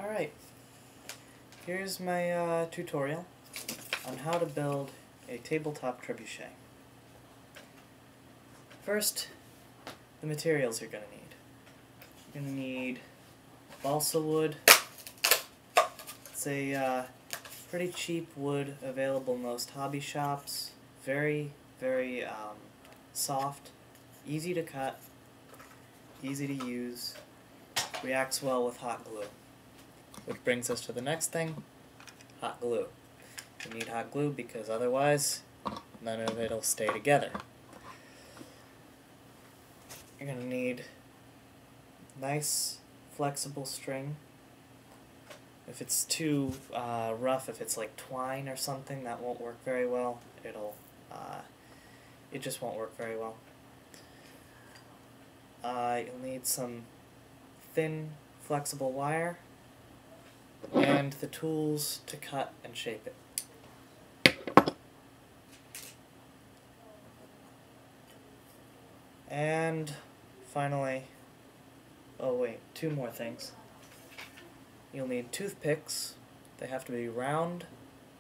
Alright, here's my tutorial on how to build a tabletop trebuchet. First, the materials you're going to need. You're going to need balsa wood. It's a pretty cheap wood available in most hobby shops. Very soft, easy to cut, easy to use, reacts well with hot glue. Which brings us to the next thing, hot glue. You need hot glue because otherwise none of it will stay together. You're going to need nice flexible string. If it's too rough, if it's like twine or something, that won't work very well. It just won't work very well. You'll need some thin flexible wire and the tools to cut and shape it. And finally, oh wait, two more things. You'll need toothpicks. They have to be round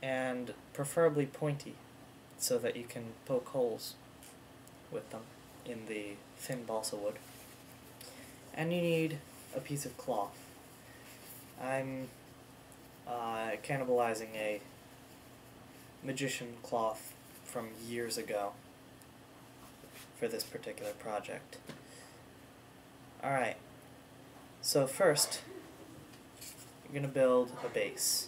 and preferably pointy so that you can poke holes with them in the thin balsa wood. And you need a piece of cloth. I'm cannibalizing a magician cloth from years ago for this particular project. Alright, so first you're going to build a base.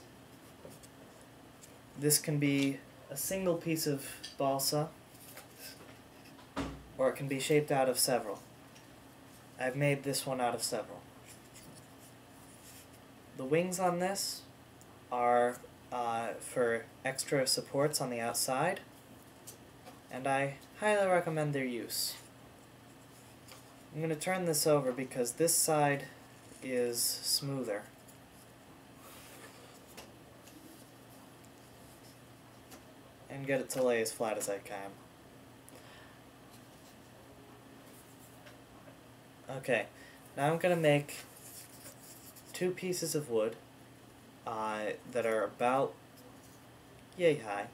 This can be a single piece of balsa, or it can be shaped out of several. I've made this one out of several. The wings on this are for extra supports on the outside, and I highly recommend their use. I'm going to turn this over because this side is smoother. And get it to lay as flat as I can. Okay, now I'm going to make two pieces of wood that are about yay high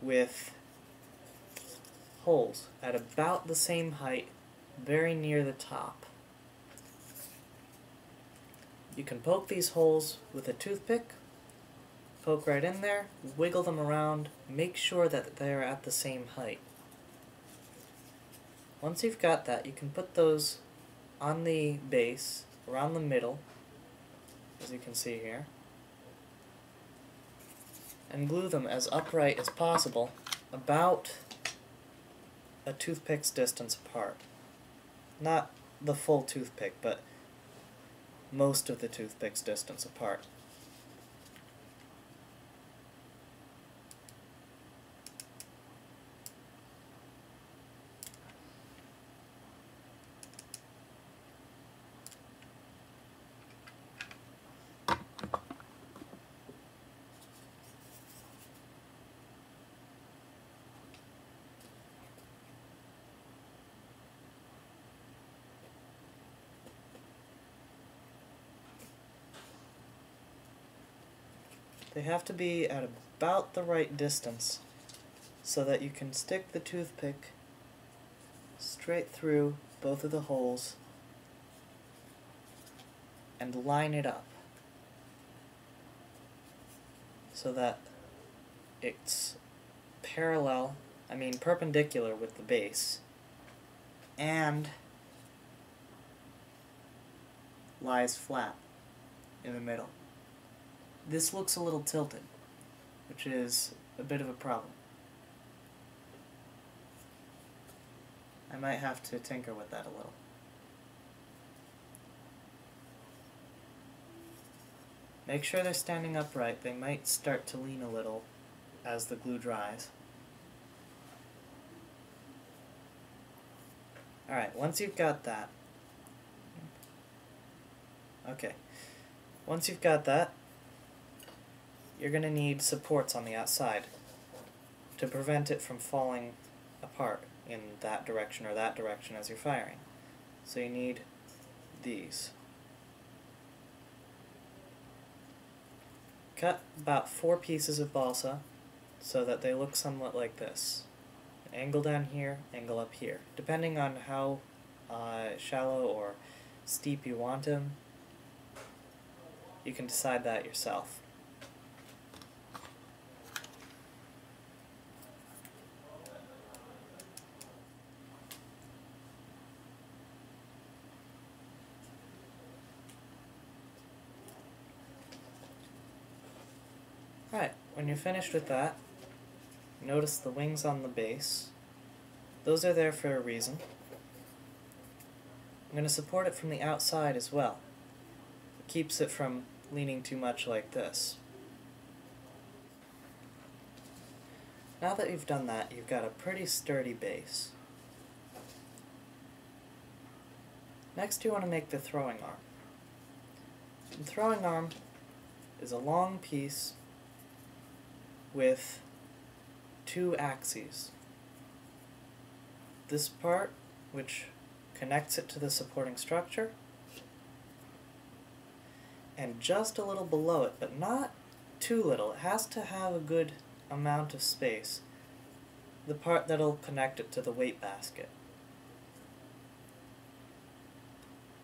with holes at about the same height, very near the top. You can poke these holes with a toothpick, poke right in there, wiggle them around, make sure that they're at the same height. Once you've got that, you can put those on the base, around the middle, as you can see here, and glue them as upright as possible, about a toothpick's distance apart. Not the full toothpick, but most of the toothpick's distance apart. They have to be at about the right distance so that you can stick the toothpick straight through both of the holes and line it up so that it's perpendicular with the base and lies flat in the middle. This looks a little tilted, which is a bit of a problem. I might have to tinker with that a little. Make sure they're standing upright. They might start to lean a little as the glue dries. Alright, once you've got that, once you've got that, you're going to need supports on the outside to prevent it from falling apart in that direction or that direction as you're firing. So you need these. cut about 4 pieces of balsa so that they look somewhat like this. An angle down here, angle up here. Depending on how shallow or steep you want them, you can decide that yourself. Alright, when you're finished with that, notice the wings on the base. Those are there for a reason. I'm going to support it from the outside as well. It keeps it from leaning too much like this. Now that you've done that, you've got a pretty sturdy base. Next you want to make the throwing arm. The throwing arm is a long piece with 2 axes. This part, which connects it to the supporting structure, and just a little below it, but not too little. It has to have a good amount of space. The part that'll connect it to the weight basket.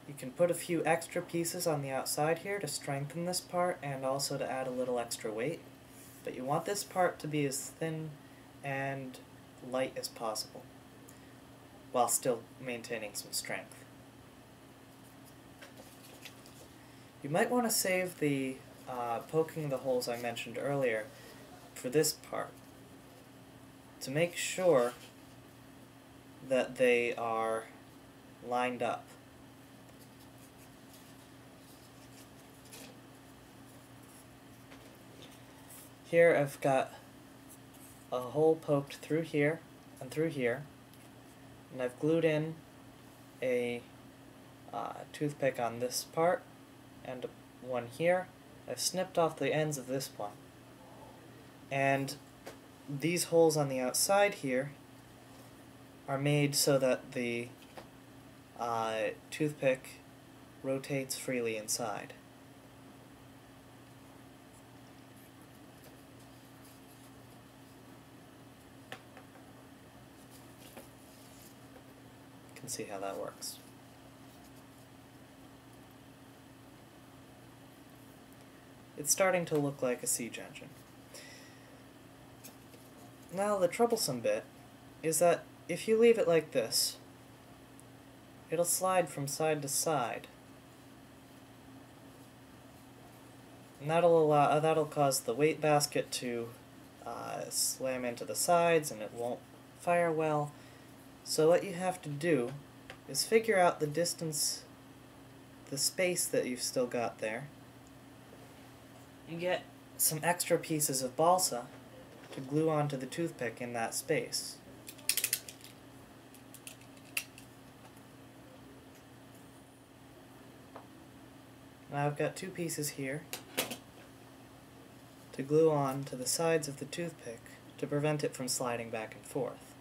You can put a few extra pieces on the outside here to strengthen this part and also to add a little extra weight. But you want this part to be as thin and light as possible, while still maintaining some strength. You might want to save the poking the holes I mentioned earlier for this part, to make sure that they are lined up. Here I've got a hole poked through here and through here, and I've glued in a toothpick on this part and one here. I've snipped off the ends of this one, and these holes on the outside here are made so that the toothpick rotates freely inside. You can see how that works. It's starting to look like a siege engine. Now the troublesome bit is that if you leave it like this, it'll slide from side to side. And that'll cause the weight basket to slam into the sides, and it won't fire well. So what you have to do is figure out the distance, the space that you've still got there. You get some extra pieces of balsa to glue onto the toothpick in that space. Now I've got 2 pieces here to glue on to the sides of the toothpick to prevent it from sliding back and forth.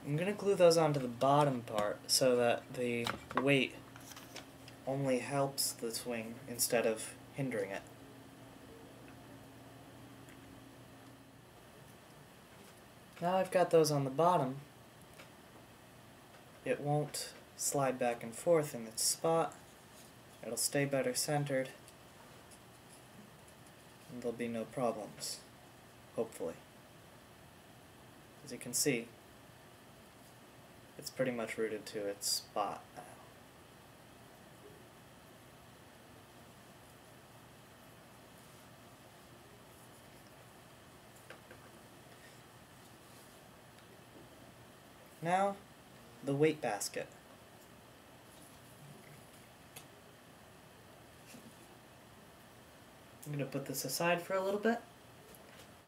I'm going to glue those onto the bottom part so that the weight only helps the swing instead of hindering it. Now I've got those on the bottom, it won't slide back and forth in its spot. It'll stay better centered, and there'll be no problems, hopefully. As you can see, it's pretty much rooted to its spot now. Now, the weight basket. I'm going to put this aside for a little bit.